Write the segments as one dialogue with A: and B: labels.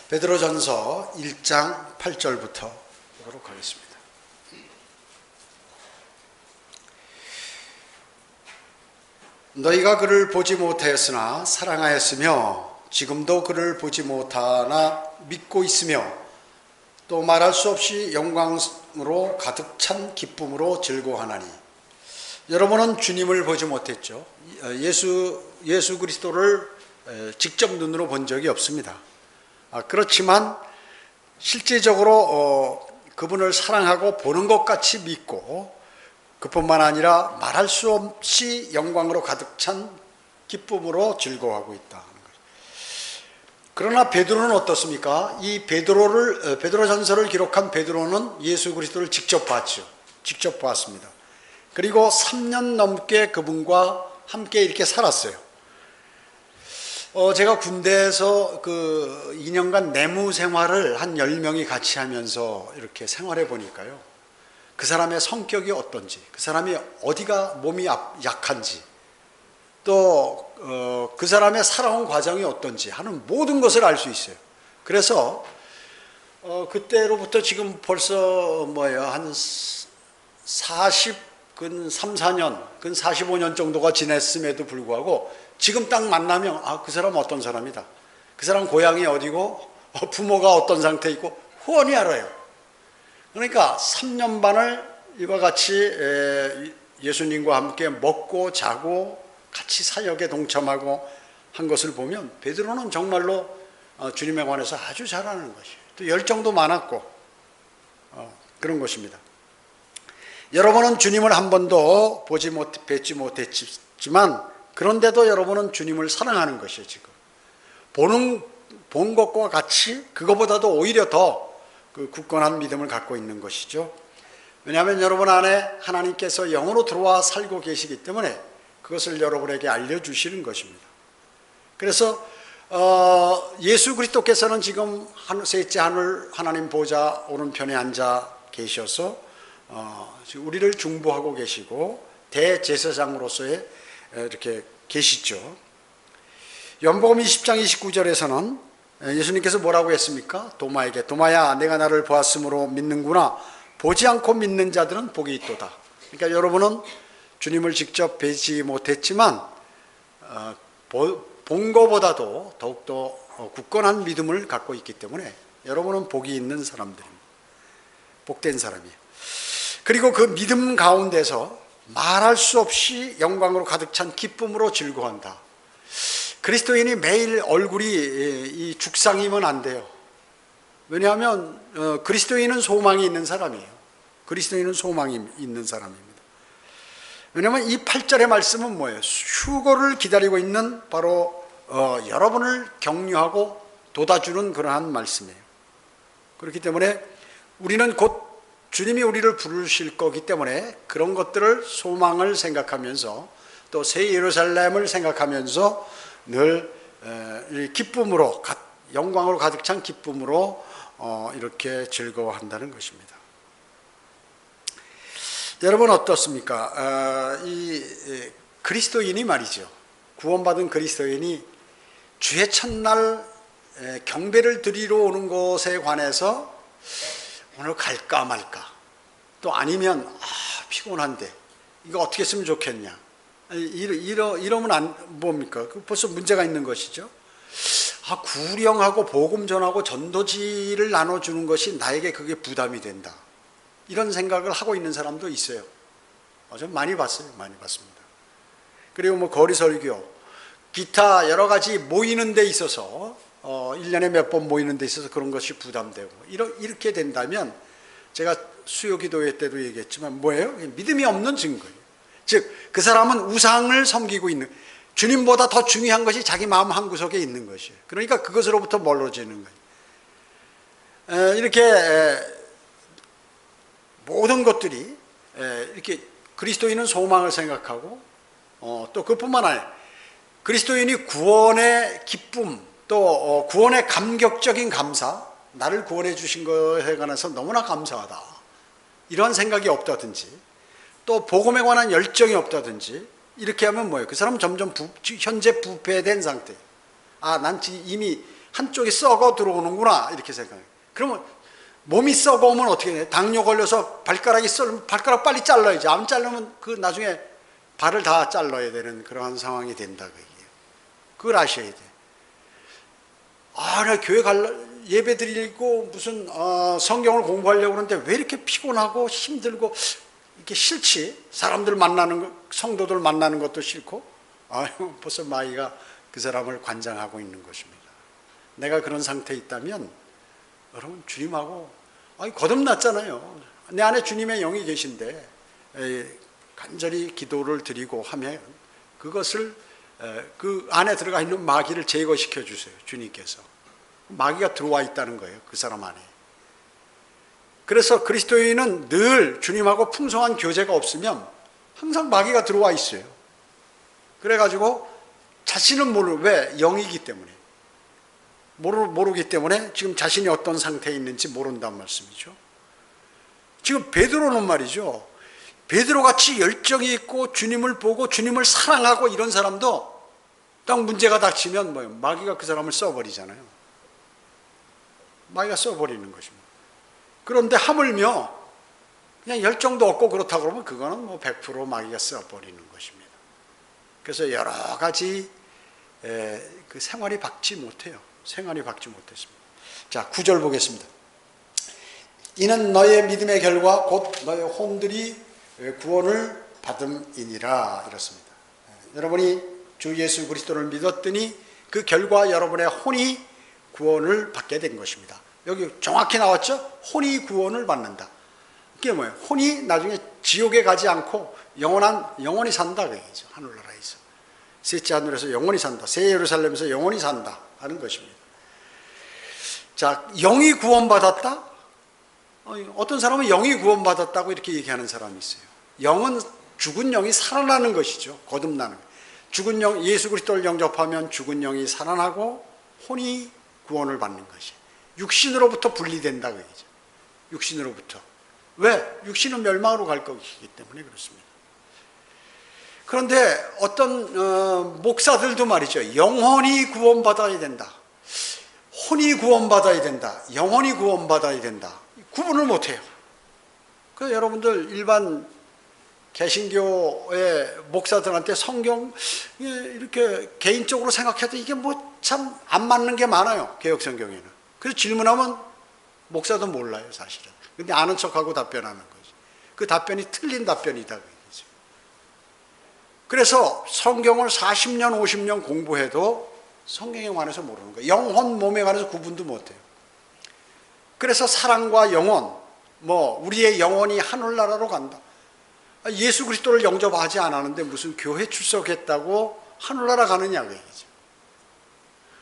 A: 베드로전서 1장 8절부터 보도록 하겠습니다. 너희가 그를 보지 못하였으나 사랑하였으며 지금도 그를 보지 못하나 믿고 있으며 또 말할 수 없이 영광으로 가득 찬 기쁨으로 즐거워하나니. 여러분은 주님을 보지 못했죠. 예수 그리스도를 직접 눈으로 본 적이 없습니다. 그렇지만 실제적으로 그분을 사랑하고 보는 것 같이 믿고 그뿐만 아니라 말할 수 없이 영광으로 가득 찬 기쁨으로 즐거워하고 있다. 그러나 베드로는 어떻습니까? 이 베드로전서를 기록한 베드로는 예수 그리스도를 직접 봤죠. 직접 보았습니다. 그리고 3년 넘게 그분과 함께 이렇게 살았어요. 제가 군대에서 그 2년간 내무 생활을 한 10명이 같이 하면서 이렇게 생활해 보니까요. 그 사람의 성격이 어떤지, 그 사람이 어디가 몸이 약한지, 또 그 사람의 살아온 과정이 어떤지 하는 모든 것을 알 수 있어요. 그래서 그때로부터 지금 벌써 한 45년, 근 45년 정도가 지냈음에도 불구하고 지금 딱 만나면 그 사람 어떤 사람이다. 그 사람 고향이 어디고 부모가 어떤 상태에 있고 훤히 알아요. 그러니까 3년 반을 이와 같이 예수님과 함께 먹고 자고 같이 사역에 동참하고 한 것을 보면 베드로는 정말로 주님에 관해서 아주 잘 아는 것이에요. 또 열정도 많았고 그런 것입니다. 여러분은 주님을 한 번도 뵙지 못했지만 그런데도 여러분은 주님을 사랑하는 것이에요. 지금 본 것과 같이 그거보다도 오히려 더 그 굳건한 믿음을 갖고 있는 것이죠. 왜냐하면 여러분 안에 하나님께서 영으로 들어와 살고 계시기 때문에 그것을 여러분에게 알려주시는 것입니다. 그래서 예수 그리스도께서는 지금 셋째 하늘 하나님 보좌 오른편에 앉아 계셔서 우리를 중보하고 계시고 대제사장으로서의 이렇게 계시죠. 요한복음 20장 29절에서는 예수님께서 뭐라고 했습니까? 도마에게 도마야 내가 나를 보았으므로 믿는구나. 보지 않고 믿는 자들은 복이 있도다. 그러니까 여러분은 주님을 직접 뵈지 못했지만 본 것보다도 더욱더 굳건한 믿음을 갖고 있기 때문에 여러분은 복이 있는 사람들입니다. 복된 사람이에요. 그리고 그 믿음 가운데서 말할 수 없이 영광으로 가득 찬 기쁨으로 즐거워한다. 그리스도인이 매일 얼굴이 이 죽상이면 안 돼요. 왜냐하면 그리스도인은 소망이 있는 사람이에요. 그리스도인은 소망이 있는 사람입니다. 왜냐하면 이 8절의 말씀은 뭐예요? 휴거를 기다리고 있는 바로 여러분을 격려하고 돋아주는 그러한 말씀이에요. 그렇기 때문에 우리는 곧 주님이 우리를 부르실 거기 때문에 그런 것들을 소망을 생각하면서 또 새 예루살렘을 생각하면서 늘 기쁨으로 영광으로 가득 찬 기쁨으로 이렇게 즐거워한다는 것입니다. 여러분 어떻습니까? 이 그리스도인이 말이죠. 구원받은 그리스도인이 주의 첫날 경배를 드리러 오는 것에 관해서 오늘 갈까 말까, 또 아니면 피곤한데 이거 어떻게 했으면 좋겠냐, 이러면 뭡니까? 벌써 문제가 있는 것이죠. 구령하고 복음 전하고 전도지를 나눠주는 것이 나에게 그게 부담이 된다, 이런 생각을 하고 있는 사람도 있어요. 좀 많이 봤어요. 많이 봤습니다. 그리고 거리 설교, 기타 여러 가지 모이는 데 있어서 1년에 몇 번 모이는 데 있어서 그런 것이 부담되고 이렇게 된다면, 제가 수요기도회 때도 얘기했지만 뭐예요? 믿음이 없는 증거예요. 즉 그 사람은 우상을 섬기고 있는, 주님보다 더 중요한 것이 자기 마음 한구석에 있는 것이에요. 그러니까 그것으로부터 멀어지는 거예요. 이렇게 모든 것들이 이렇게 그리스도인은 소망을 생각하고 또 그뿐만 아니라 그리스도인이 구원의 기쁨, 또 구원의 감격적인 감사, 나를 구원해 주신 것에 관해서 너무나 감사하다, 이런 생각이 없다든지, 또 복음에 관한 열정이 없다든지, 이렇게 하면 뭐예요? 그 사람은 점점 현재 부패된 상태. 난 이미 한쪽이 썩어 들어오는구나 이렇게 생각해요. 그러면 몸이 썩어오면 어떻게 돼? 당뇨 걸려서 발가락이 썰면 발가락 빨리 잘라야지. 안 자르면 그 나중에 발을 다 잘라야 되는 그러한 상황이 된다 그 얘기예요. 그걸 아셔야 돼. 나 교회 예배 드리고 무슨 성경을 공부하려고 하는데 왜 이렇게 피곤하고 힘들고 이렇게 싫지? 사람들 만나는 거, 성도들 만나는 것도 싫고 벌써 마귀가 그 사람을 관장하고 있는 것입니다. 내가 그런 상태에 있다면 여러분 주님하고 거듭났잖아요. 내 안에 주님의 영이 계신데 간절히 기도를 드리고 하면 그것을 그 안에 들어가 있는 마귀를 제거시켜 주세요. 주님께서. 마귀가 들어와 있다는 거예요. 그 사람 안에. 그래서 그리스도인은 늘 주님하고 풍성한 교제가 없으면 항상 마귀가 들어와 있어요. 그래가지고 자신은 왜? 영이기 때문에. 모르기 때문에 지금 자신이 어떤 상태에 있는지 모른단 말씀이죠. 지금 베드로는 말이죠. 베드로같이 열정이 있고 주님을 보고 주님을 사랑하고 이런 사람도 딱 문제가 닥치면 뭐예요? 마귀가 그 사람을 써버리잖아요. 마귀가 써버리는 것입니다. 그런데 하물며 그냥 열정도 없고 그렇다고 그러면 그거는 100% 마귀가 써버리는 것입니다. 그래서 여러 가지 그 생활이 박지 못해요. 생활이 박지 못했습니다. 자, 9절 보겠습니다. 이는 너의 믿음의 결과 곧 너의 혼들이 구원을 받음이니라 이렇습니다. 여러분이 주 예수 그리스도를 믿었더니 그 결과 여러분의 혼이 구원을 받게 된 것입니다. 여기 정확히 나왔죠? 혼이 구원을 받는다. 그게 뭐예요? 혼이 나중에 지옥에 가지 않고 영원히 산다 그 얘기죠. 하늘나라에서. 셋째 하늘에서 영원히 산다. 새 예루살렘에서 영원히 산다 하는 것입니다. 자, 영이 구원받았다? 어떤 사람은 영이 구원받았다고 이렇게 얘기하는 사람이 있어요. 영은 죽은 영이 살아나는 것이죠. 거듭나는. 죽은 영, 예수 그리스도를 영접하면 죽은 영이 살아나고 혼이 구원을 받는 것이. 육신으로부터 분리된다 그 얘기죠. 육신으로부터. 왜? 육신은 멸망으로 갈 것이기 때문에 그렇습니다. 그런데 어떤 목사들도 말이죠. 영혼이 구원받아야 된다. 혼이 구원받아야 된다. 영혼이 구원받아야 된다. 구분을 못해요. 그래서 여러분들 일반 개신교의 목사들한테 성경 이렇게 개인적으로 생각해도 이게 참 안 맞는 게 많아요. 개혁성경에는. 그래서 질문하면 목사도 몰라요 사실은. 근데 아는 척하고 답변하는 거지. 그 답변이 틀린 답변이다 그 얘기죠. 그래서 성경을 40년 50년 공부해도 성경에 관해서 모르는 거예요. 영혼 몸에 관해서 구분도 못해요. 그래서 사랑과 영혼, 우리의 영혼이 하늘나라로 간다. 예수 그리스도를 영접하지 않았는데 무슨 교회 출석했다고 하늘나라 가느냐 그 얘기죠.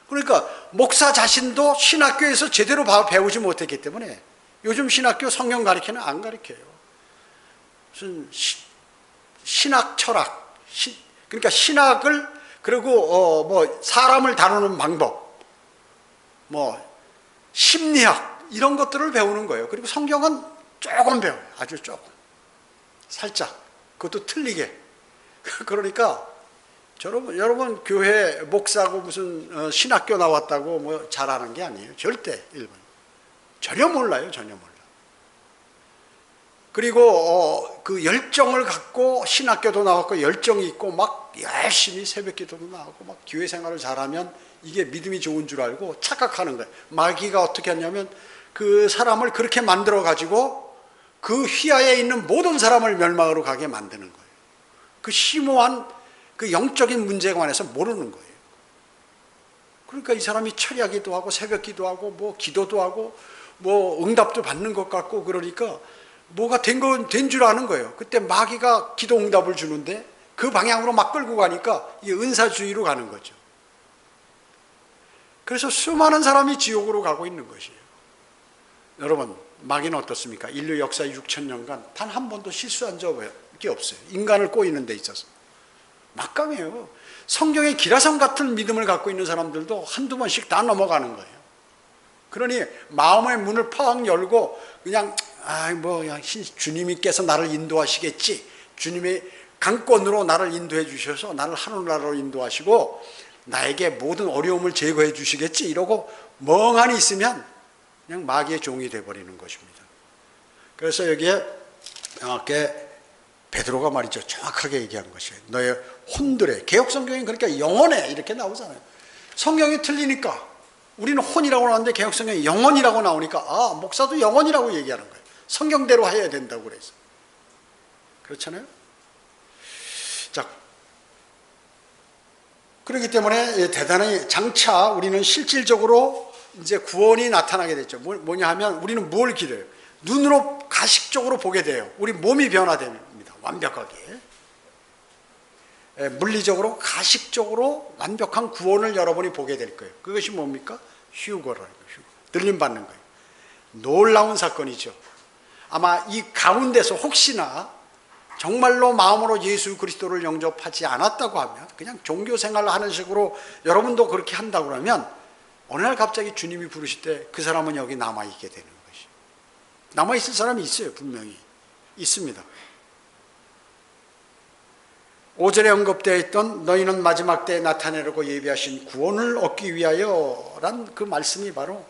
A: 그러니까 목사 자신도 신학교에서 제대로 배우지 못했기 때문에 요즘 신학교 성경 가르치는 안 가르쳐요. 무슨 신학 철학, 그러니까 신학을 그리고 사람을 다루는 방법, 심리학 이런 것들을 배우는 거예요. 그리고 성경은 조금 배워요. 아주 조금. 살짝. 그것도 틀리게. 그러니까 여러분 교회 목사고 무슨 신학교 나왔다고 잘하는 게 아니에요. 절대 일본. 전혀 몰라요. 전혀 몰라. 그리고 그 열정을 갖고 신학교도 나왔고 열정이 있고 막 열심히 새벽기도도 나오고 막 교회 생활을 잘하면 이게 믿음이 좋은 줄 알고 착각하는 거예요. 마귀가 어떻게 하냐면 그 사람을 그렇게 만들어 가지고 그 휘하에 있는 모든 사람을 멸망으로 가게 만드는 거예요. 그 심오한 그 영적인 문제에 관해서 모르는 거예요. 그러니까 이 사람이 철야기도 하고 새벽기도 하고 기도도 하고 응답도 받는 것 같고 그러니까 뭐가 된 줄 아는 거예요. 그때 마귀가 기도 응답을 주는데 그 방향으로 막 끌고 가니까 이게 은사주의로 가는 거죠. 그래서 수많은 사람이 지옥으로 가고 있는 것이에요. 여러분, 마귀는 어떻습니까? 인류 역사 6,000년간 단 한 번도 실수한 적이 없어요. 인간을 꼬이는 데 있어서. 막강해요. 성경의 기라성 같은 믿음을 갖고 있는 사람들도 한두 번씩 다 넘어가는 거예요. 그러니 마음의 문을 팍 열고 그냥 주님께서 나를 인도하시겠지. 주님의 강권으로 나를 인도해 주셔서 나를 하늘나라로 인도하시고 나에게 모든 어려움을 제거해 주시겠지. 이러고 멍하니 있으면 그냥 마귀의 종이 되어버리는 것입니다. 그래서 여기에 정확하게 베드로가 말이죠. 정확하게 얘기한 것이에요. 너의 혼들에, 개혁성경이 그러니까 영혼에 이렇게 나오잖아요. 성경이 틀리니까 우리는 혼이라고 나오는데 개혁성경이 영혼이라고 나오니까 아, 목사도 영혼이라고 얘기하는 거예요. 성경대로 해야 된다고 그래서. 그렇잖아요. 자, 그렇기 때문에 대단히 장차 우리는 실질적으로 이제 구원이 나타나게 됐죠. 뭐냐 하면 우리는 뭘 기대요? 눈으로 가식적으로 보게 돼요. 우리 몸이 변화됩니다. 완벽하게. 물리적으로 가식적으로 완벽한 구원을 여러분이 보게 될 거예요. 그것이 뭡니까? 휴거라는 거예요. 들림 받는 거예요. 놀라운 사건이죠. 아마 이 가운데서 혹시나 정말로 마음으로 예수 그리스도를 영접하지 않았다고 하면 그냥 종교 생활을 하는 식으로 여러분도 그렇게 한다고 하면 어느 날 갑자기 주님이 부르실 때 그 사람은 여기 남아있게 되는 것이. 남아있을 사람이 있어요. 분명히 있습니다. 5절에 언급되어 있던 너희는 마지막 때에 나타내려고 예비하신 구원을 얻기 위하여 란 그 말씀이 바로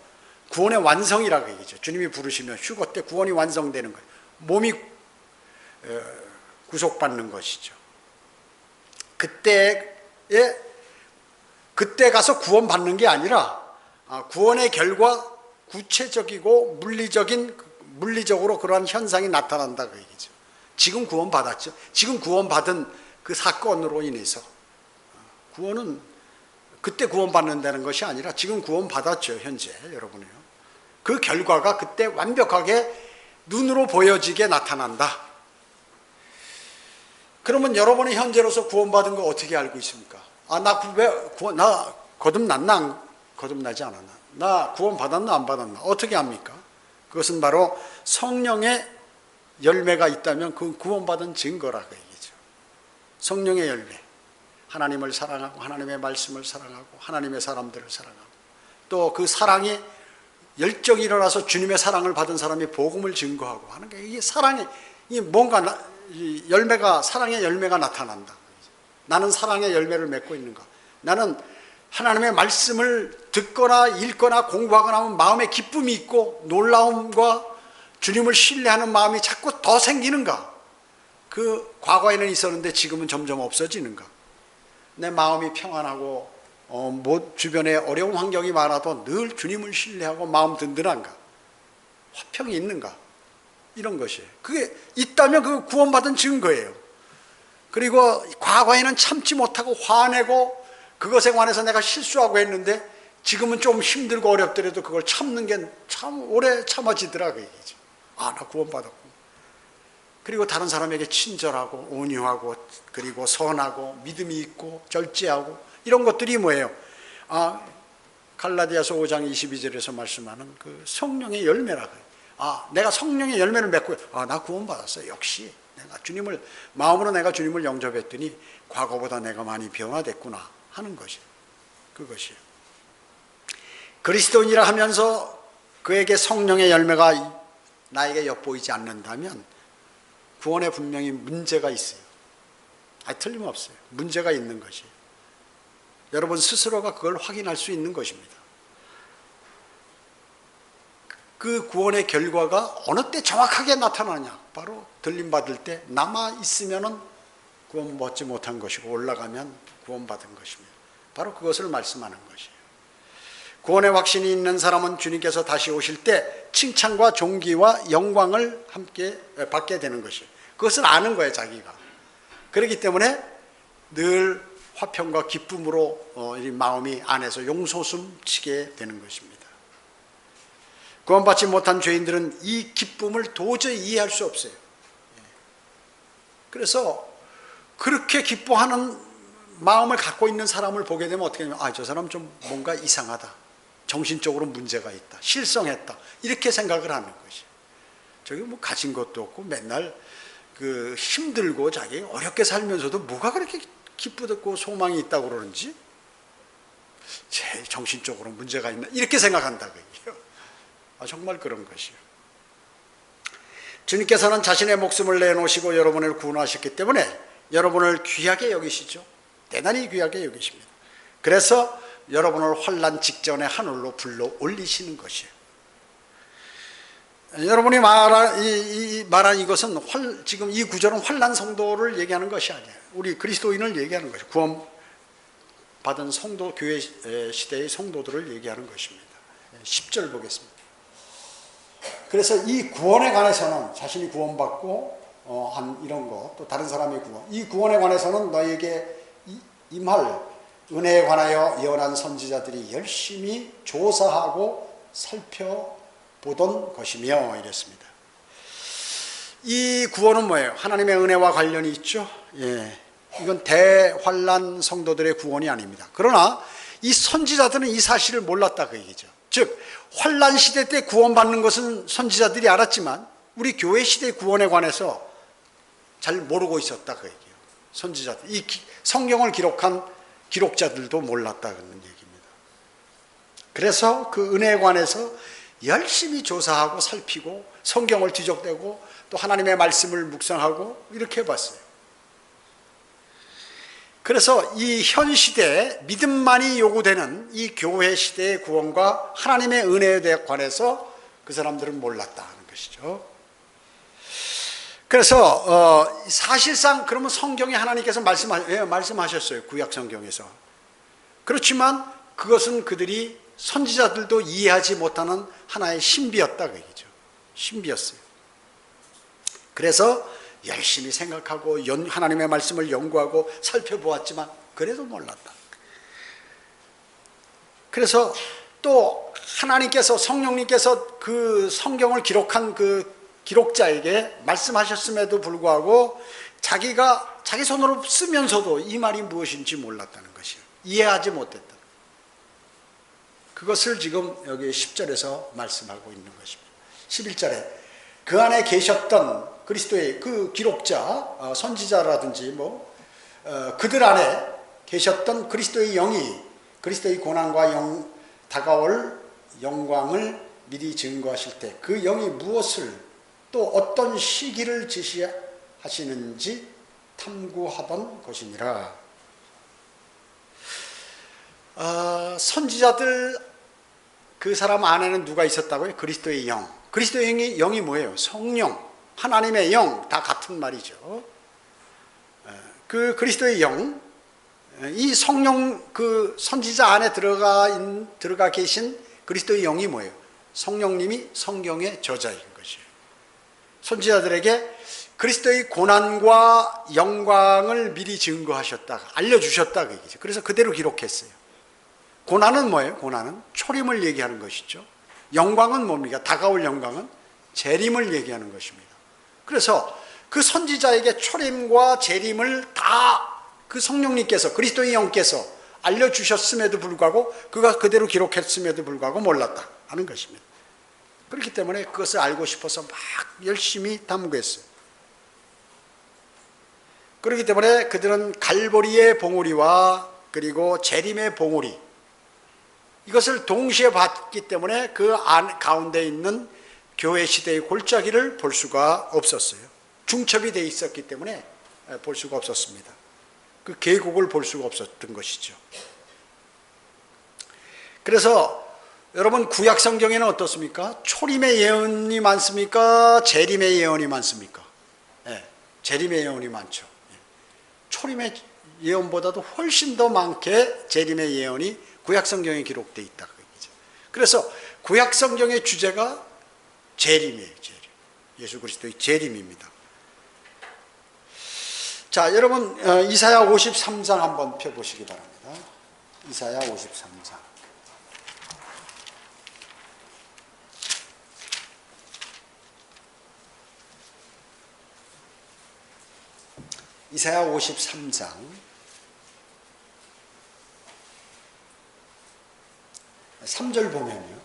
A: 구원의 완성이라고 얘기죠. 주님이 부르시면 휴거 때 구원이 완성되는 거예요. 몸이 구속받는 것이죠. 그때 가서 구원받는 게 아니라 구원의 결과 구체적이고 물리적으로 그러한 현상이 나타난다 그 얘기죠. 지금 구원받았죠. 지금 구원받은 그 사건으로 인해서 구원은 그때 구원받는다는 것이 아니라 지금 구원받았죠. 현재 여러분이요. 그 결과가 그때 완벽하게 눈으로 보여지게 나타난다. 그러면 여러분의 현재로서 구원받은 거 어떻게 알고 있습니까? 나 거듭났나 거듭나지 않았나? 나 구원받았나 안 받았나? 어떻게 합니까? 그것은 바로 성령의 열매가 있다면 그 구원받은 증거라고 얘기죠. 성령의 열매. 하나님을 사랑하고 하나님의 말씀을 사랑하고 하나님의 사람들을 사랑하고 또 그 사랑이 열정이 일어나서 주님의 사랑을 받은 사람이 복음을 증거하고 하는 게 이게 사랑의 뭔가 열매가 사랑의 열매가 나타난다. 나는 사랑의 열매를 맺고 있는가? 나는 하나님의 말씀을 듣거나 읽거나 공부하거나 하면 마음에 기쁨이 있고 놀라움과 주님을 신뢰하는 마음이 자꾸 더 생기는가? 그 과거에는 있었는데 지금은 점점 없어지는가? 내 마음이 평안하고 주변에 어려운 환경이 많아도 늘 주님을 신뢰하고 마음 든든한가? 화평이 있는가? 이런 것이에요. 그게 있다면 그 구원받은 증거예요. 그리고 과거에는 참지 못하고 화내고 그것에 관해서 내가 실수하고 했는데 지금은 좀 힘들고 어렵더라도 그걸 참는 게 참 오래 참아지더라 그 얘기죠. 아, 나 구원받았고. 그리고 다른 사람에게 친절하고 온유하고 그리고 선하고 믿음이 있고 절제하고 이런 것들이 뭐예요? 갈라디아서 5장 22절에서 말씀하는 그 성령의 열매라고 해요. 내가 성령의 열매를 맺고 나 구원받았어요. 역시 내가 주님을 마음으로 내가 주님을 영접했더니 과거보다 내가 많이 변화됐구나 하는 것이에요. 그것이에요. 그리스도인이라 하면서 그에게 성령의 열매가 나에게 엿보이지 않는다면 구원에 분명히 문제가 있어요. 틀림없어요. 문제가 있는 것이에요. 여러분 스스로가 그걸 확인할 수 있는 것입니다. 그 구원의 결과가 어느 때 정확하게 나타나냐? 바로 들림받을 때 남아있으면 구원받지 못한 것이고 올라가면 구원받은 것입니다. 바로 그것을 말씀하는 것이에요. 구원의 확신이 있는 사람은 주님께서 다시 오실 때 칭찬과 존귀와 영광을 함께 받게 되는 것이에요. 그것을 아는 거예요, 자기가. 그렇기 때문에 늘 화평과 기쁨으로 이 마음이 안에서 용솟음치게 되는 것입니다. 구원받지 못한 죄인들은 이 기쁨을 도저히 이해할 수 없어요. 그래서 그렇게 기뻐하는 마음을 갖고 있는 사람을 보게 되면 어떻게 되냐면 저 사람 좀 뭔가 이상하다. 정신적으로 문제가 있다. 실성했다. 이렇게 생각을 하는 것이. 저기 뭐 가진 것도 없고 맨날 그 힘들고 자기 어렵게 살면서도 뭐가 그렇게 기쁘고 소망이 있다고 그러는지 제 정신적으로 문제가 있나 이렇게 생각한다고요. 정말 그런 것이요. 주님께서는 자신의 목숨을 내놓으시고 여러분을 구원하셨기 때문에 여러분을 귀하게 여기시죠. 대단히 귀하게 여기십니다. 그래서 여러분을 환난 직전의 하늘로 불러 올리시는 것이에요. 여러분이 말한 이것은 지금 이 구절은 환난 성도를 얘기하는 것이 아니에요. 우리 그리스도인을 얘기하는 것이에요. 구원 받은 성도, 교회 시대의 성도들을 얘기하는 것입니다. 10절 보겠습니다. 그래서 이 구원에 관해서는 자신이 구원받고 한 이런 거, 또 다른 사람의 구원, 이 구원에 관해서는 너에게 임할 은혜에 관하여 예언한 선지자들이 열심히 조사하고 살펴보던 것이며 이랬습니다. 이 구원은 뭐예요? 하나님의 은혜와 관련이 있죠. 예, 이건 대환난 성도들의 구원이 아닙니다. 그러나 이 선지자들은 이 사실을 몰랐다 그 얘기죠. 즉 환난 시대 때 구원받는 것은 선지자들이 알았지만 우리 교회 시대의 구원에 관해서 잘 모르고 있었다 그 얘기예요. 선지자들, 이 성경을 기록한 기록자들도 몰랐다는 얘기입니다. 그래서 그 은혜에 관해서 열심히 조사하고 살피고 성경을 뒤적대고 또 하나님의 말씀을 묵상하고 이렇게 해봤어요. 그래서 이 현 시대에 믿음만이 요구되는 이 교회 시대의 구원과 하나님의 은혜에 관해서 그 사람들은 몰랐다 하는 것이죠. 그래서 사실상 그러면 성경에 하나님께서 말씀하셨어요. 구약 성경에서. 그렇지만 그것은 그들이 선지자들도 이해하지 못하는 하나의 신비였다 그 얘기죠. 신비였어요. 그래서 열심히 생각하고 하나님의 말씀을 연구하고 살펴보았지만 그래도 몰랐다. 그래서 또 하나님께서 성령님께서 그 성경을 기록한 그 기록자에게 말씀하셨음에도 불구하고 자기가 자기 손으로 쓰면서도 이 말이 무엇인지 몰랐다는 것이에요. 이해하지 못했다. 그것을 지금 여기 10절에서 말씀하고 있는 것입니다. 11절에 그 안에 계셨던 그리스도의 그 기록자, 선지자라든지 그들 안에 계셨던 그리스도의 영이 그리스도의 고난과 다가올 영광을 미리 증거하실 때 그 영이 무엇을 또 어떤 시기를 지시하시는지 탐구하던 것이니라. 선지자들 그 사람 안에는 누가 있었다고요? 그리스도의 영. 그리스도의 영이 뭐예요? 성령, 하나님의 영, 다 같은 말이죠. 그 그리스도의 영, 이 성령, 그 선지자 안에 들어가 계신 그리스도의 영이 뭐예요? 성령님이 성경의 저자인 것이에요. 선지자들에게 그리스도의 고난과 영광을 미리 증거하셨다, 알려주셨다 그 얘기죠. 그래서 그대로 기록했어요. 고난은 뭐예요? 고난은 초림을 얘기하는 것이죠. 영광은 뭡니까? 다가올 영광은 재림을 얘기하는 것입니다. 그래서 그 선지자에게 초림과 재림을 다 그 성령님께서, 그리스도의 영께서 알려주셨음에도 불구하고 그가 그대로 기록했음에도 불구하고 몰랐다 하는 것입니다. 그렇기 때문에 그것을 알고 싶어서 막 열심히 탐구했어요. 그렇기 때문에 그들은 갈보리의 봉우리와 그리고 재림의 봉우리, 이것을 동시에 봤기 때문에 그 가운데 있는 교회 시대의 골짜기를 볼 수가 없었어요. 중첩이 되어 있었기 때문에 볼 수가 없었습니다. 그 계곡을 볼 수가 없었던 것이죠. 그래서 여러분 구약 성경에는 어떻습니까? 초림의 예언이 많습니까? 재림의 예언이 많습니까? 네, 재림의 예언이 많죠. 초림의 예언보다도 훨씬 더 많게 재림의 예언이 구약 성경에 기록되어 있다. 그래서 구약 성경의 주제가 재림이에요. 재림. 예수 그리스도의 재림입니다. 자, 여러분 이사야 53장 한번 펴보시기 바랍니다. 이사야 53장. 이사야 53장 3절 보면요.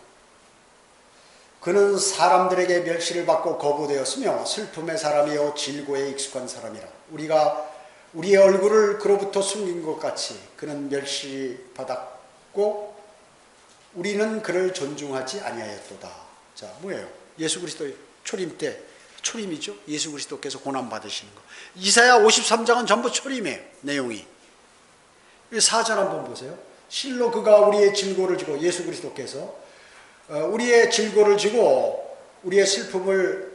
A: 그는 사람들에게 멸시를 받고 거부되었으며 슬픔의 사람이요 질고에 익숙한 사람이라. 우리가 우리의 얼굴을 그로부터 숨긴 것 같이 그는 멸시받았고 우리는 그를 존중하지 아니하였도다. 자, 뭐예요? 예수 그리스도의 초림 때, 초림이죠. 예수 그리스도께서 고난 받으시는 거. 이사야 53장은 전부 초림이에요. 내용이. 4절 한번 보세요. 실로 그가 우리의 질고를 지고, 예수 그리스도께서 우리의 질고를 지고 우리의 슬픔을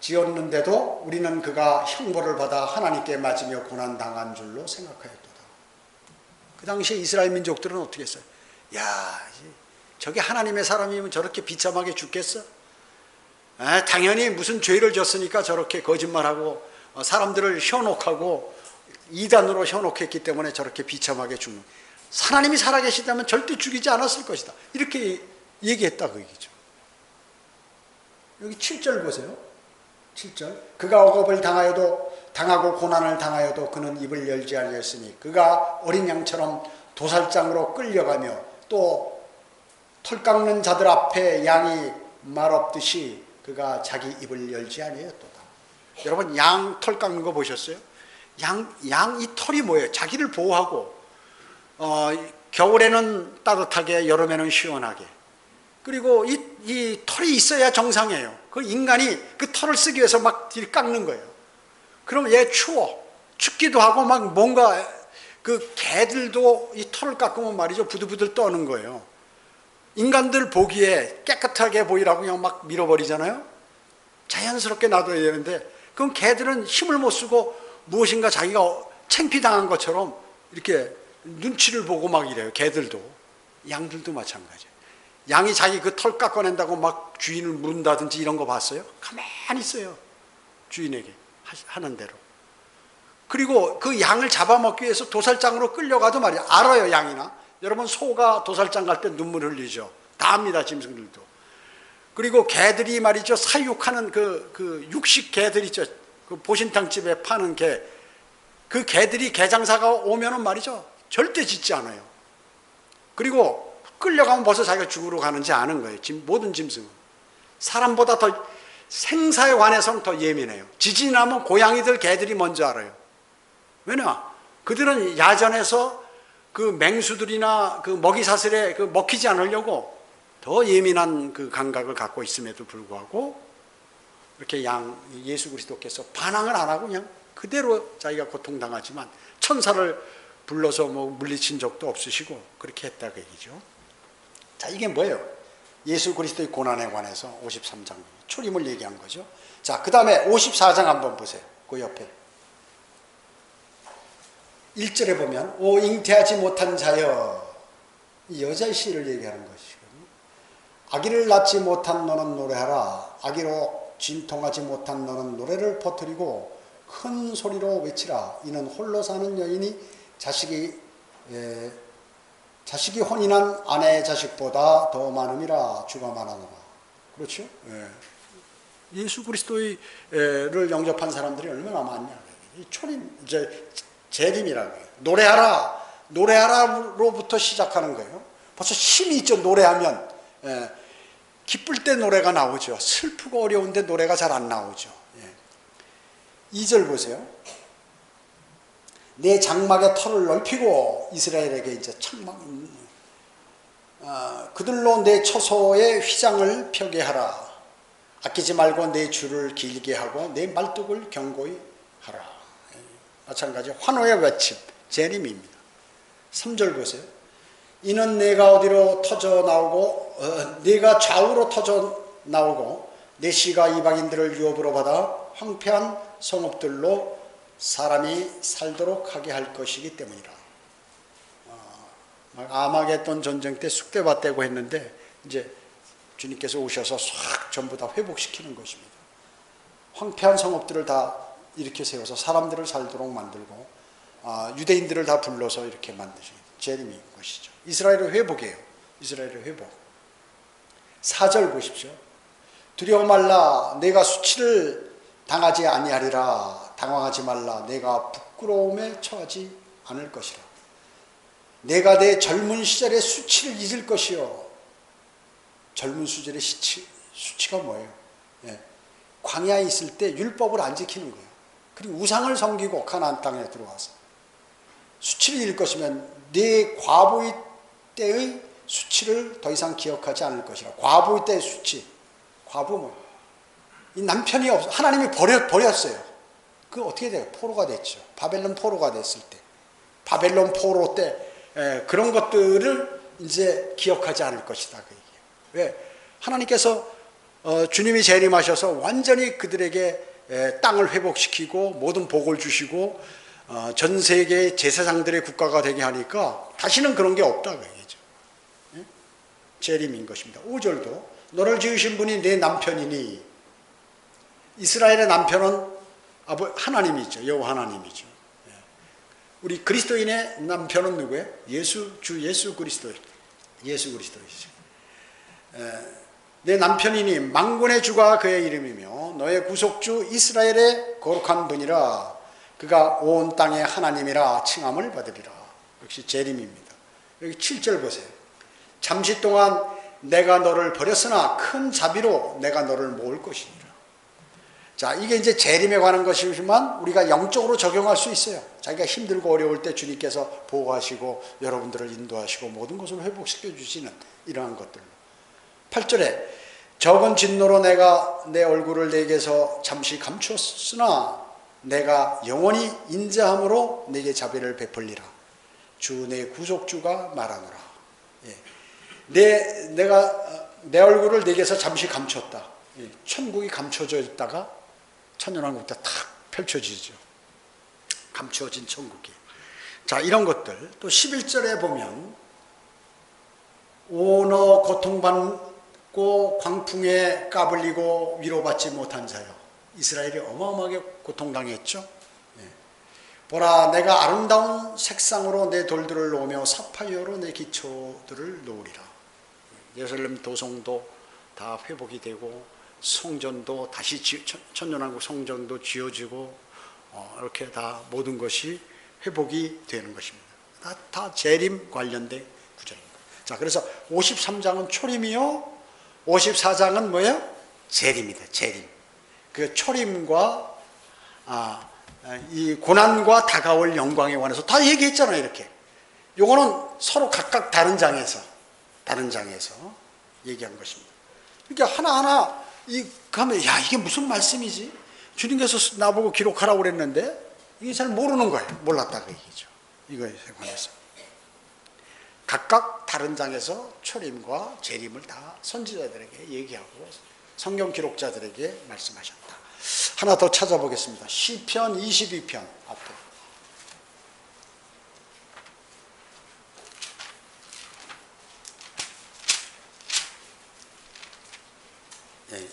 A: 지었는데도 우리는 그가 형벌을 받아 하나님께 맞으며 고난당한 줄로 생각하였도다. 그 당시에 이스라엘 민족들은 어떻게 했어요? 야, 저게 하나님의 사람이면 저렇게 비참하게 죽겠어? 당연히 무슨 죄를 졌으니까 저렇게 거짓말하고 사람들을 현혹하고 이단으로 현혹했기 때문에 저렇게 비참하게 죽는, 하나님이 살아계시다면 절대 죽이지 않았을 것이다, 이렇게 얘기했다 그 얘기죠. 여기 7절 보세요. 7절. 그가 억압을 당하고 고난을 당하여도 그는 입을 열지 아니하였으니 그가 어린 양처럼 도살장으로 끌려가며 또 털 깎는 자들 앞에 양이 말 없듯이 그가 자기 입을 열지 아니하였도다. 여러분, 양 털 깎는 거 보셨어요? 양 이 털이 뭐예요? 자기를 보호하고 겨울에는 따뜻하게, 여름에는 시원하게. 그리고 이 털이 있어야 정상이에요. 그 인간이 그 털을 쓰기 위해서 막 깎는 거예요. 그러면 얘 춥기도 하고 막 뭔가, 그 개들도 이 털을 깎으면 말이죠, 부들부들 떠는 거예요. 인간들 보기에 깨끗하게 보이라고 그냥 막 밀어버리잖아요. 자연스럽게 놔둬야 되는데, 그럼 개들은 힘을 못 쓰고 무엇인가 자기가 창피당한 것처럼 이렇게 눈치를 보고 막 이래요. 개들도. 양들도 마찬가지예요. 양이 자기 그 털 깎아낸다고 막 주인을 물은다든지 이런 거 봤어요? 가만히 있어요, 주인에게 하는 대로. 그리고 그 양을 잡아먹기 위해서 도살장으로 끌려가도 말이야, 알아요, 양이나. 여러분, 소가 도살장 갈 때 눈물 흘리죠. 다 압니다, 짐승들도. 그리고 개들이 말이죠, 사육하는 그 육식 개들 있죠, 그 보신탕집에 파는 개, 그 개들이, 개장사가 오면은 말이죠, 절대 짖지 않아요. 그리고 끌려가면 벌써 자기가 죽으러 가는지 아는 거예요. 모든 짐승은 사람보다 더, 생사에 관해서는 더 예민해요. 지진이 나면 고양이들, 개들이 먼저 알아요. 왜냐? 그들은 야전에서 그 맹수들이나 그 먹이사슬에 먹히지 않으려고 더 예민한 그 감각을 갖고 있음에도 불구하고 이렇게 예수 그리스도께서 반항을 안 하고 그냥 그대로 자기가 고통당하지만 천사를 불러서 뭐 물리친 적도 없으시고 그렇게 했다고 얘기죠. 자, 이게 뭐예요? 예수 그리스도의 고난에 관해서 53장 초림을 얘기한 거죠. 자, 그 다음에 54장 한번 보세요. 그 옆에 1절에 보면, 오 잉태하지 못한 자여, 이 여자의 씨를 얘기하는 것이거든요. 아기를 낳지 못한 너는 노래하라. 아기로 진통하지 못한 너는 노래를 퍼뜨리고 큰 소리로 외치라. 이는 홀로 사는 여인이 자식이 혼인한 아내의 자식보다 더 많음이라. 주가 말하노라. 그렇죠? 예수 그리스도를 영접한 사람들이 얼마나 많냐. 이 초림, 재림이라고 해요. 노래하라. 노래하라로부터 시작하는 거예요. 벌써 힘이 있죠. 노래하면. 기쁠 때 노래가 나오죠. 슬프고 어려운데 노래가 잘 안 나오죠. 2절 보세요. 내 장막의 털을 넓히고, 이스라엘에게 이제 장막, 그들로 내 처소의 휘장을 펴게 하라. 아끼지 말고 내 줄을 길게 하고 내 말뚝을 견고히 하라. 마찬가지 환호의 외침, 재림입니다. 3절 보세요. 이는 내가 어디로 터져 나오고 네가 좌우로 터져 나오고 내 씨가 이방인들을 유업으로 받아 황폐한 성읍들로 사람이 살도록 하게 할 것이기 때문이라. 아마겟돈 전쟁 때 쑥대밭 대고 했는데 이제 주님께서 오셔서 싹 전부 다 회복시키는 것입니다. 황폐한 성읍들을 다 이렇게 세워서 사람들을 살도록 만들고 유대인들을 다 불러서 이렇게 만드시는 재림인 것이죠. 이스라엘의 회복이에요. 이스라엘의 회복. 4절 보십시오. 두려워 말라. 내가 수치를 당하지 아니하리라. 당황하지 말라. 내가 부끄러움에 처하지 않을 것이라. 내가 내 젊은 시절의 수치를 잊을 것이요. 젊은 시절의 수치가 뭐예요? 광야에 있을 때 율법을 안 지키는 거예요. 그리고 우상을 섬기고 가나안 땅에 들어와서 수치를 잃을 것이면 네 과부의 때의 수치를 더 이상 기억하지 않을 것이라. 과부의 때의 수치. 과부 뭐? 이 남편이 하나님이 버렸어요. 그 어떻게 돼요? 포로가 됐죠. 바벨론 포로가 됐을 때. 바벨론 포로 때 그런 것들을 이제 기억하지 않을 것이다. 그 얘기예요. 왜? 하나님께서 주님이 재림하셔서 완전히 그들에게 땅을 회복시키고 모든 복을 주시고 전 세계 제사장들의 국가가 되게 하니까 다시는 그런 게 없다. 그 얘기죠. 재림인 것입니다. 5절도 너를 지으신 분이 내 남편이니, 이스라엘의 남편은 하나님이죠. 여호와 하나님이죠. 우리 그리스도인의 남편은 누구예요? 주 예수 그리스도이죠. 내 남편이니 만군의 주가 그의 이름이며 너의 구속주 이스라엘의 거룩한 분이라. 그가 온 땅의 하나님이라 칭함을 받으리라. 역시 재림입니다. 여기 7절 보세요. 잠시 동안 내가 너를 버렸으나 큰 자비로 내가 너를 모을 것이니라. 자, 이게 이제 재림에 관한 것이지만 우리가 영적으로 적용할 수 있어요. 자기가 힘들고 어려울 때 주님께서 보호하시고 여러분들을 인도하시고 모든 것을 회복시켜 주시는 이러한 것들로. 8절에 적은 진노로 내가 내 얼굴을 내게서 잠시 감추었으나 내가 영원히 인자함으로 내게 자비를 베풀리라. 주 내 구속주가 말하노라. 내가 내 얼굴을 내게서 잠시 감췄다. 천국이 감춰져 있다가 천년왕국 때 탁 펼쳐지죠. 감추어진 천국이. 자, 이런 것들. 또 11절에 보면 너 고통받고 광풍에 까불리고 위로받지 못한 자여. 이스라엘이 어마어마하게 고통당했죠. 보라, 내가 아름다운 색상으로 내 돌들을 놓으며 사파이어로 내 기초들을 놓으리라. 예루살렘 도성도 다 회복이 되고 성전도 다시 천년왕국 성전도 지어지고 이렇게 다 모든 것이 회복이 되는 것입니다. 다 재림 관련된 구절입니다. 자, 그래서 53장은 초림이요, 54장은 뭐예요? 재림이다. 재림. 그 초림과 이 고난과 다가올 영광에 관해서 다 얘기했잖아요. 이렇게. 요거는 서로 각각 다른 장에서 얘기한 것입니다. 그러니까 하나하나 가면 이게 무슨 말씀이지? 주님께서 나보고 기록하라고 그랬는데 이게 잘 모르는 거예요. 몰랐다 그 얘기죠. 이거에 관해서 각각 다른 장에서 초림과 재림을 다 선지자들에게 얘기하고 성경 기록자들에게 말씀하셨다. 하나 더 찾아보겠습니다. 시편 22편 앞에.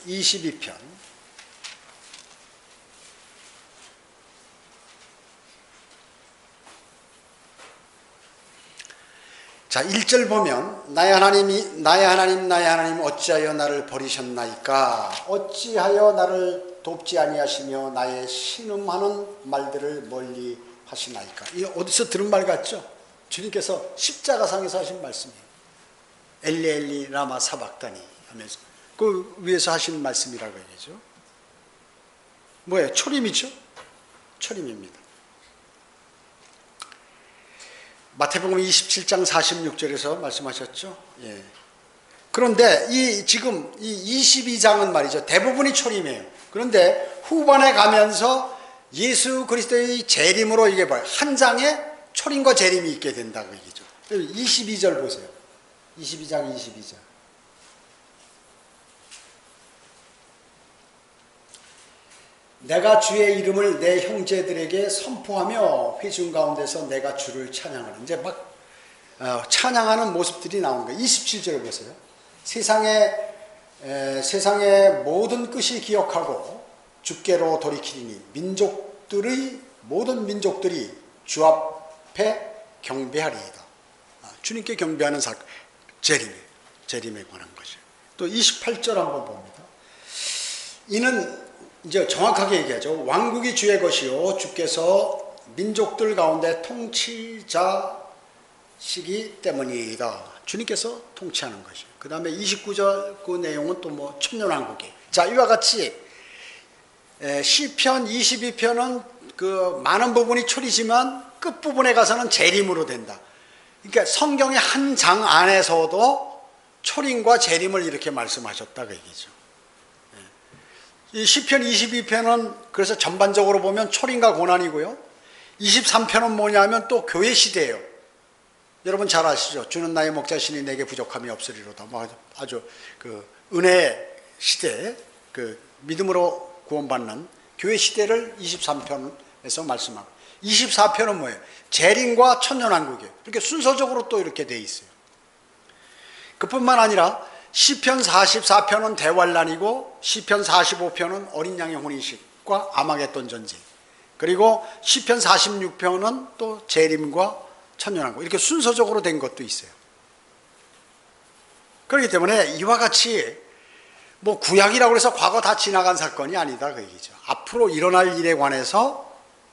A: 22편. 자, 1절 보면 나의 하나님 어찌하여 나를 버리셨나이까? 어찌하여 나를 돕지 아니하시며 나의 신음하는 말들을 멀리 하시나이까? 이게 어디서 들은 말 같죠? 주님께서 십자가상에서 하신 말씀이에요. 엘리 엘리 라마 사박다니 하면서 그 위에서 하신 말씀이라고 얘기죠. 뭐예요? 초림이죠? 초림입니다. 마태복음 27장 46절에서 말씀하셨죠. 예. 그런데 지금 이 22장은 말이죠. 대부분이 초림이에요. 그런데 후반에 가면서 예수 그리스도의 재림으로 이게 봐요. 한 장에 초림과 재림이 있게 된다고 얘기죠. 22절 보세요. 22장 22절. 내가 주의 이름을 내 형제들에게 선포하며 회중 가운데서 내가 주를 찬양하는, 이제 막 찬양하는 모습들이 나오는 거예요. 27절 보세요. 세상의 모든 끝이 기억하고 주께로 돌이키리니 모든 민족들이 주 앞에 경배하리이다. 주님께 경배하는 사건, 재림에 관한 것이에요. 또 28절 한번 봅니다. 이는 이제 정확하게 얘기하죠. 왕국이 주의 것이요 주께서 민족들 가운데 통치자시기 때문이다. 주님께서 통치하는 것이에요. 그 다음에 29절 그 내용은 또 뭐 천년왕국이. 자, 이와 같이 시편 22편은 그 많은 부분이 초리지만 끝부분에 가서는 재림으로 된다. 그러니까 성경의 한 장 안에서도 초림과 재림을 이렇게 말씀하셨다 그 얘기죠. 이 시편 22편은 그래서 전반적으로 보면 초림과 고난이고요. 23편은 뭐냐면 또 교회 시대예요. 여러분 잘 아시죠? 주는 나의 목자시니 내게 부족함이 없으리로다. 뭐 아주 그 은혜 시대, 그 믿음으로 구원받는 교회 시대를 23편에서 말씀하고, 24편은 뭐예요? 재림과 천년왕국이에요. 이렇게 순서적으로 또 이렇게 돼 있어요. 그뿐만 아니라 시편 44편은 대환란이고, 시편 45편은 어린 양의 혼인식과 아마겟돈 전쟁, 그리고 시편 46편은 또 재림과 천년왕국, 이렇게 순서적으로 된 것도 있어요. 그렇기 때문에 이와 같이 뭐 구약이라고 해서 과거 다 지나간 사건이 아니다 그 얘기죠. 앞으로 일어날 일에 관해서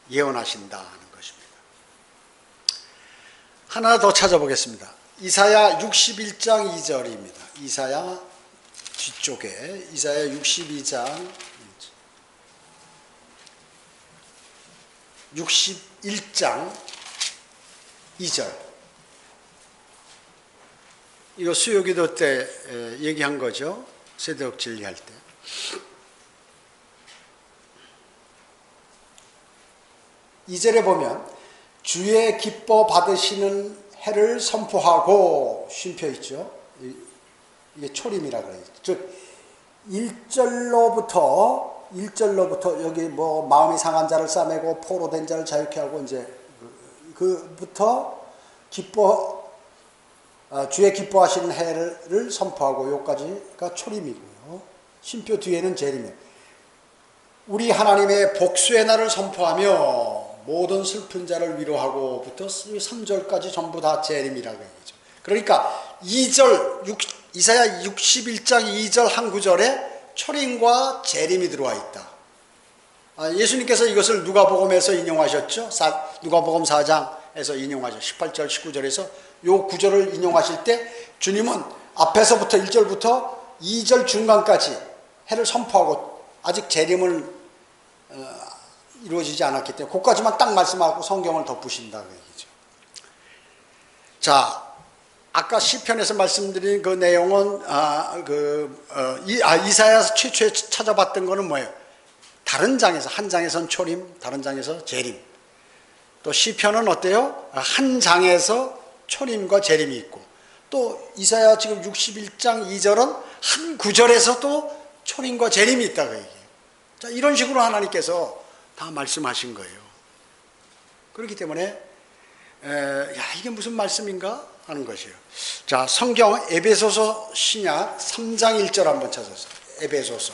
A: 예언하신다는 것입니다. 하나 더 찾아보겠습니다. 이사야 61장 2절입니다. 이사야 뒤쪽에 이사야 61장 2절. 이거 수요기도 때 얘기한 거죠. 세대역 진리할 때. 이 절에 보면 주의 기뻐 받으시는 해를 선포하고, 쉼표 있죠. 이게 초림이라 그래요. 즉 1절로부터 여기 뭐 마음이 상한 자를 싸매고 포로된 자를 자유케 하고, 이제 그부터 주의 기뻐하시는 해를 선포하고, 여기까지가 초림이고요. 쉼표 뒤에는 재림이에요. 우리 하나님의 복수의 날을 선포하며 모든 슬픈 자를 위로하고부터 3절까지 전부 다 재림이라고 얘기죠. 그러니까 이사야 61장 2절 한 구절에 초림과 재림이 들어와 있다. 예수님께서 이것을 누가복음에서 인용하셨죠. 누가복음 4장에서 인용하셨죠. 18절 19절에서 요 구절을 인용하실 때 주님은 앞에서부터 1절부터 2절 중간까지 해를 선포하고, 아직 재림을 이루어지지 않았기 때문에 그까지만 딱 말씀하고 성경을 덮으신다고 얘기죠. 자, 아까 시편에서 말씀드린 그 내용은 이사야서 최초에 찾아봤던 거는 뭐예요? 다른 장에서, 한 장에서는 초림, 다른 장에서 재림. 또 시편은 어때요? 한 장에서 초림과 재림이 있고, 또 이사야 지금 61장 2절은 한 구절에서 또 초림과 재림이 있다고 얘기해요. 자, 이런 식으로 하나님께서 다 말씀하신 거예요. 그렇기 때문에 이게 무슨 말씀인가 하는 것이에요. 자, 성경 에베소서 신약 3장 1절 한번 찾아서. 에베소서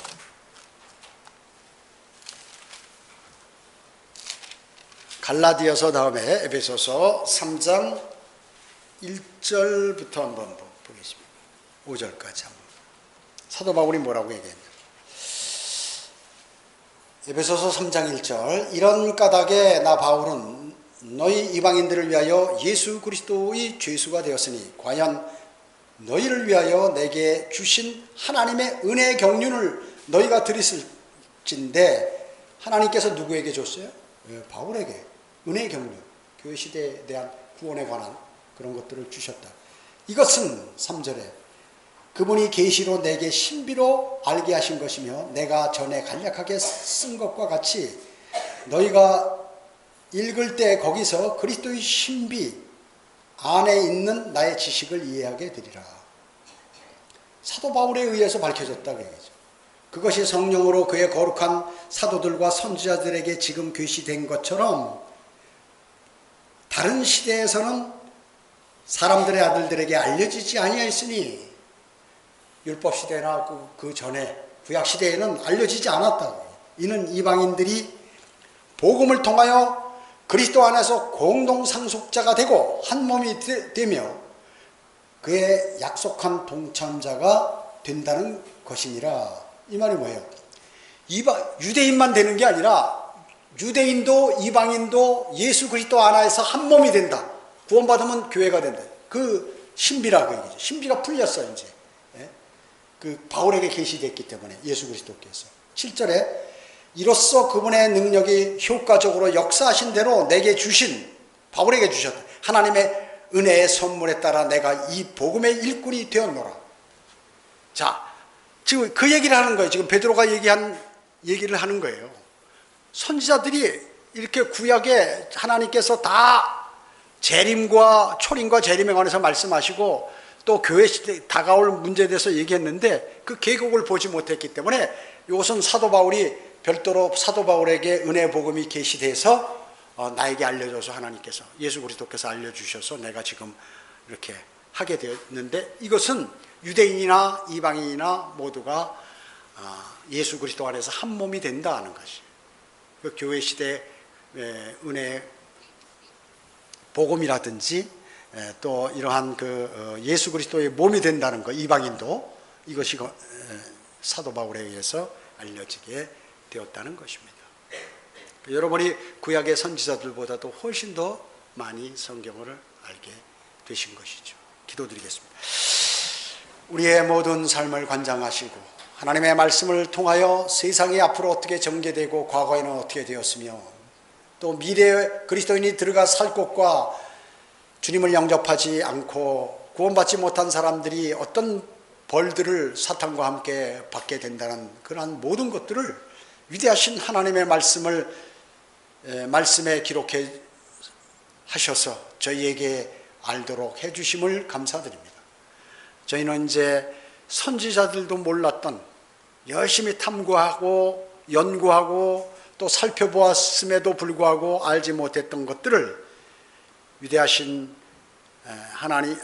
A: 갈라디아서 다음에 에베소서 3장 1절부터 한번 보겠습니다. 5절까지 한번. 사도 바울이 뭐라고 얘기했냐. 에베소서 3장 1절. 이런 까닭에 나 바울은 너희 이방인들을 위하여 예수 그리스도의 죄수가 되었으니, 과연 너희를 위하여 내게 주신 하나님의 은혜의 경륜을 너희가 들었을진데, 하나님께서 누구에게 줬어요? 바울에게 은혜의 경륜, 교회 시대에 대한 구원에 관한 그런 것들을 주셨다. 이것은 3절에 그분이 계시로 내게 신비로 알게 하신 것이며, 내가 전에 간략하게 쓴 것과 같이 너희가 읽을 때 거기서 그리스도의 신비 안에 있는 나의 지식을 이해하게 되리라. 사도 바울에 의해서 밝혀졌다고 얘기죠. 그것이 성령으로 그의 거룩한 사도들과 선지자들에게 지금 계시된 것처럼, 다른 시대에서는 사람들의 아들들에게 알려지지 아니하였으니, 율법 시대나 그 전에 구약 시대에는 알려지지 않았다고. 이는 이방인들이 복음을 통하여 그리스도 안에서 공동 상속자가 되고 한 몸이 되며 그의 약속한 동참자가 된다는 것이니라. 이 말이 뭐예요? 유대인만 되는 게 아니라 유대인도 이방인도 예수 그리스도 안에서 한 몸이 된다. 구원받으면 교회가 된다. 그 신비라고 얘기죠. 신비가 풀렸어 이제. 그 바울에게 계시됐기 때문에, 예수 그리스도께서. 7절에 이로써 그분의 능력이 효과적으로 역사하신 대로 내게 주신, 바울에게 주셨다. 하나님의 은혜의 선물에 따라 내가 이 복음의 일꾼이 되었노라. 자, 지금 그 얘기를 하는 거예요. 지금 베드로가 얘기를 하는 거예요. 선지자들이 이렇게 구약에 하나님께서 다 재림과 초림과 재림에 관해서 말씀하시고 또 교회 시대 다가올 문제에 대해서 얘기했는데 그 계곡을 보지 못했기 때문에 이것은 사도 바울이 별도로 사도 바울에게 은혜 복음이 계시돼서 나에게 알려줘서 하나님께서 예수 그리스도께서 알려주셔서 내가 지금 이렇게 하게 되었는데, 이것은 유대인이나 이방인이나 모두가 예수 그리스도 안에서 한 몸이 된다는 것이, 그 교회 시대 은혜 복음이라든지 또 이러한 그 예수 그리스도의 몸이 된다는 것, 이방인도 이것이 사도 바울에 의해서 알려지게 되었다는 것입니다. 여러분이 구약의 선지자들보다도 훨씬 더 많이 성경을 알게 되신 것이죠. 기도드리겠습니다. 우리의 모든 삶을 관장하시고 하나님의 말씀을 통하여 세상이 앞으로 어떻게 전개되고 과거에는 어떻게 되었으며 또 미래에 그리스도인이 들어가 살 곳과 주님을 영접하지 않고 구원받지 못한 사람들이 어떤 벌들을 사탄과 함께 받게 된다는 그러한 모든 것들을 위대하신 하나님의 말씀에 기록해 하셔서 저희에게 알도록 해주심을 감사드립니다. 저희는 이제 선지자들도 몰랐던, 열심히 탐구하고 연구하고 또 살펴보았음에도 불구하고 알지 못했던 것들을 위대하신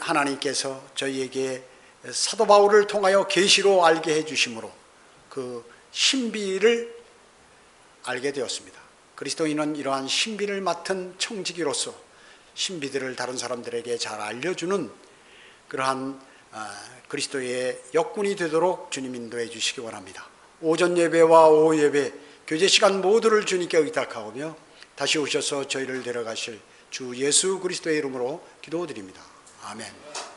A: 하나님께서 저희에게 사도 바울을 통하여 계시로 알게 해주심으로 그 신비를 알게 되었습니다. 그리스도인은 이러한 신비를 맡은 청지기로서 신비들을 다른 사람들에게 잘 알려주는 그러한 그리스도의 역군이 되도록 주님 인도해 주시기 원합니다. 오전 예배와 오후 예배, 교제 시간 모두를 주님께 의탁하오며 다시 오셔서 저희를 데려가실 주 예수 그리스도의 이름으로 기도드립니다. 아멘.